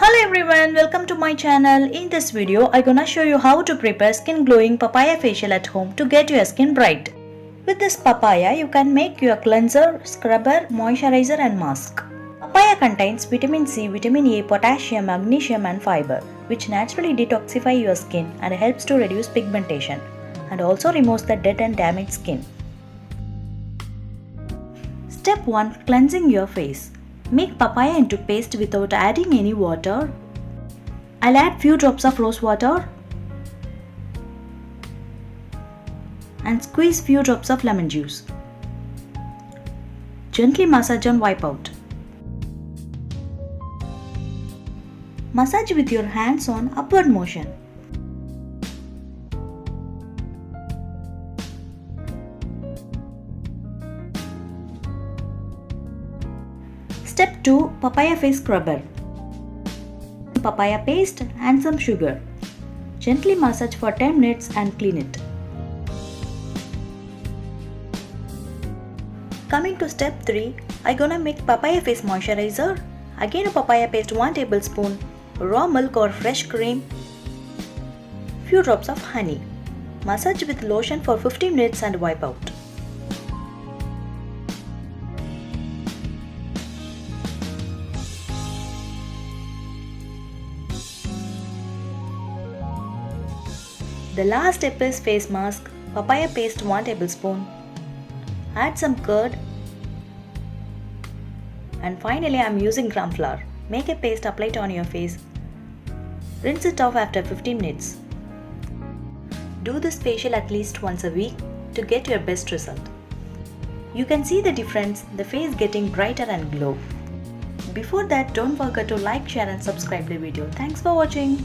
Hello everyone, welcome to my channel. In this video, I'm gonna show you how to prepare skin glowing papaya facial at home to get your skin bright. With this papaya, you can make your cleanser, scrubber, moisturizer and mask. Papaya contains vitamin C, vitamin A, potassium, magnesium and fiber, which naturally detoxify your skin and helps to reduce pigmentation and also removes the dead and damaged skin. Step 1. Cleansing your face. Make papaya into paste without adding any water. I'll add few drops of rose water and squeeze few drops of lemon juice. Gently massage and wipe out. Massage with your hands on upward motion. Step 2. Papaya face scrubber. Papaya paste and some sugar. Gently massage for 10 minutes and clean it. Coming to step 3, I'm gonna make papaya face moisturizer. Again a papaya paste 1 tablespoon, raw milk or fresh cream, few drops of honey. Massage with lotion for 15 minutes and wipe out. The last step is face mask. Papaya paste 1 tablespoon. Add some curd. And finally I am using gram flour. Make a paste, apply it on your face. Rinse it off after 15 minutes. Do this facial at least once a week to get your best result. You can see the difference, the face getting brighter and glow. Before that, don't forget to like, share and subscribe the video. Thanks for watching.